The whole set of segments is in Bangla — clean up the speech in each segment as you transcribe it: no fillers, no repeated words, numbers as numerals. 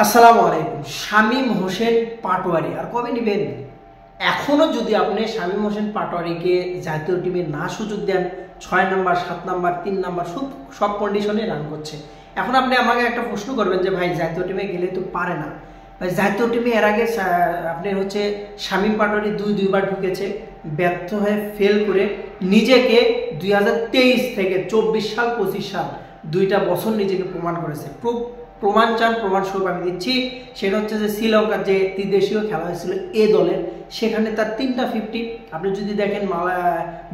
আসসালামু আলাইকুম। শামীম হোসেন পাটোয়ারি আর কবে নেবেন? এখনো যদি আপনি শামীম হোসেন পাটোয়ারিকে জাতীয় টিমে না সুযোগ দেন, 6 নাম্বার 7 নাম্বার 3 নাম্বার সব কন্ডিশনে রান করছে। এখন আপনি আমাকে একটা প্রশ্ন করবেন যে ভাই জাতীয় টিমে গেলে তো পারে না। জাতীয় টিমে এর আগে আপনি শামীম পাটোয়ারি দুইবার ঢুকেছে, ব্যর্থ হয়ে ফেল করে নিজেকে 2023 থেকে 24 সাল 25 সাল 2টা বছর নিজেকে প্রমাণ করেছে। প্রমাণ চান, প্রমাণ স্বরূপ আমি দিচ্ছি। সেটা হচ্ছে যে শ্রীলঙ্কার যে ত্রিদেশীয় খেলা হয়েছিল এ দলের, সেখানে তার 3টা 50। আপনি যদি দেখেন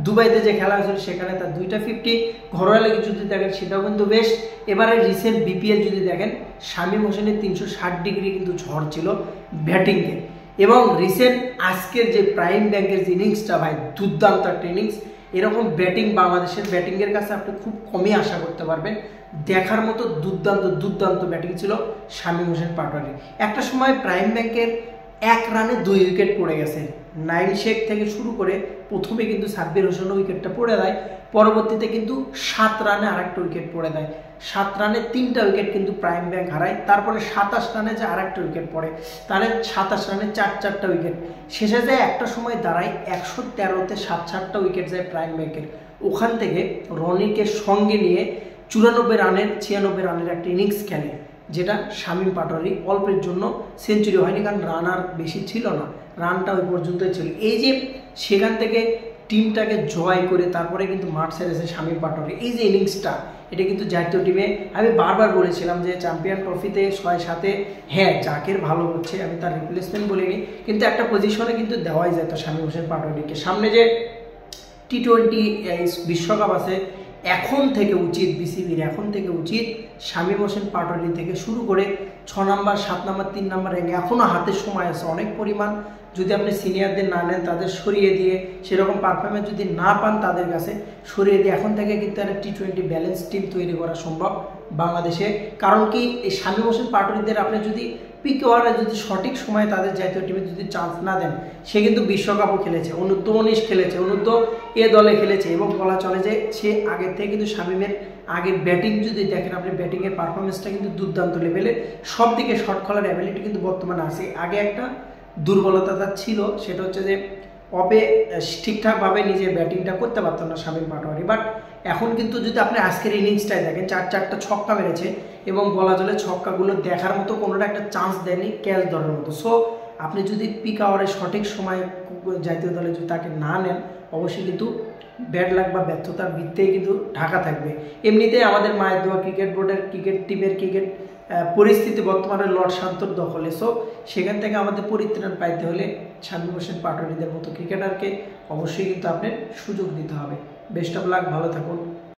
দুবাইতে যে খেলা হয়েছিল সেখানে তার 2টা 50। ঘরোয়া লিগে যদি দেখেন সেটাও কিন্তু বেশ। এবারে রিসেন্ট বিপিএল যদি দেখেন, শামীম হোসেনের 360 ডিগ্রি কিন্তু ঝড় ছিল ব্যাটিংয়ে। এবং রিসেন্ট আজকের যে প্রাইম ব্যাংকের যে ইনিংসটা ভাই, দুর্দান্ত একটা ইনিংস। এরকম ব্যাটিং বাংলাদেশের ব্যাটিংয়ের কাছে আপনি খুব কমই আশা করতে পারবেন। দেখার মতো দুর্দান্ত ব্যাটিং ছিল শামীম হোসেন পাটোয়ারি। একটা সময় প্রাইম ব্যাংকের 1 রানে 2 উইকেট পড়ে গেছে। নাইম শেখ থেকে শুরু করে প্রথমে কিন্তু সাব্বির হোসেন উইকেটটা পড়ে দেয়, পরবর্তীতে কিন্তু 7 রানে আরেকটা উইকেট পড়ে দেয়। 7 রানে 3টা উইকেট কিন্তু প্রাইম ব্যাংক হারায়। তারপরে 27 রানে যে আরেকটা উইকেট পড়ে, তাহলে 27 রানে 4টা উইকেট। শেষে যায় একটা সময় দাঁড়ায় 113তে 7টা উইকেট যায় প্রাইম ব্যাংকের। ওখান থেকে রনিকে সঙ্গে নিয়ে 94 রানের একটা ইনিংস খেলে, যেটা শামীম পাটোয়ারি অল্পের জন্য সেঞ্চুরি হয়নি, কারণ রান আর বেশি ছিল না, রানটা ওই পর্যন্তই ছিল। এই যে সেখান থেকে টিমটাকে জয় করে তারপরে কিন্তু মাঠ ছেড়েছে শামীম পাটোয়ারি, এই যে ইনিংসটা, এটা কিন্তু জাতীয় টিমে আমি বারবার বলেছিলাম যে চ্যাম্পিয়ন ট্রফিতে 6-7-এ হ্যাঁ জাকের ভালো হচ্ছে, আমি তার রিপ্লেসমেন্ট বলিনি, কিন্তু একটা পজিশনে কিন্তু দেওয়াই যেত শামীম হোসেন পাটোয়ারিকে। সামনে যে টি-20 বিশ্বকাপ আছে, এখন থেকে উচিত বিসিবির শামীম হোসেন পাটোয়ারি থেকে শুরু করে 6 নাম্বার 7 নাম্বার 3 নাম্বার র্যাঙ্ক এখনও হাতে সময় আছে অনেক পরিমাণ। যদি আপনি সিনিয়রদের না নেন, তাদের সরিয়ে দিয়ে সেরকম পারফরমেন্স যদি না পান, তাদের কাছে সরিয়ে দিয়ে এখন থেকে কিন্তু একটা টি-20 ব্যালেন্স টিম তৈরি করা সম্ভব বাংলাদেশে। কারণ কি, এই শামীম হোসেন পাটোয়ারিদের আপনি যদি পিক ওভারে যদি সঠিক সময়ে তাদের জাতীয় টিমে যদি চান্স না দেন, সে কিন্তু বিশ্বকাপও খেলেছে, অনূর্ধ্ব-19 খেলেছে, অনূর্ধ্ব-এ দলে খেলেছে, এবং বলা চলে যে সে আগের থেকে কিন্তু শামীমের আগের ব্যাটিং যদি দেখেন আপনি, ব্যাটিংয়ের পারফরমেন্সটা কিন্তু দুর্দান্ত লেভেলের। সব দিকে শট খেলার অ্যাবিলিটি কিন্তু বর্তমানে আছে। আগে একটা দুর্বলতা তার ছিল, সেটা হচ্ছে যে ঠিকঠাকভাবে নিজের ব্যাটিংটা করতে পারতো না শামীম পাটোয়ারি। বাট এখন কিন্তু যদি আপনি আজকের ইনিংসটাই দেখেন, 4টা ছক্কা মেরেছে, এবং বলা চলে ছক্কাগুলো দেখার মতো কোনোটা একটা চান্স দেয়নি ক্যাচ ধরার মতো। সো আপনি যদি পিক আওয়ারে সঠিক সময়ে জাতীয় দলে যদি তাকে না নেন, অবশ্যই কিন্তু ব্যাড লাক বা ব্যর্থতার বৃত্তেই কিন্তু ঢাকা থাকবে। এমনিতেই আমাদের মায়ের দোয়া ক্রিকেট বোর্ডের ক্রিকেট টিমের পরিস্থিতি বর্তমানে লর্ড শান্তর দখলে। সো সেখান থেকে আমাদের পরিত্রাণ পাইতে হলে শামীম হোসেন পাটোয়ারিদের মতো ক্রিকেটারকে অবশ্যই কিন্তু আপনার সুযোগ দিতে হবে। বেস্ট অফ লাক, ভালো থাকুন।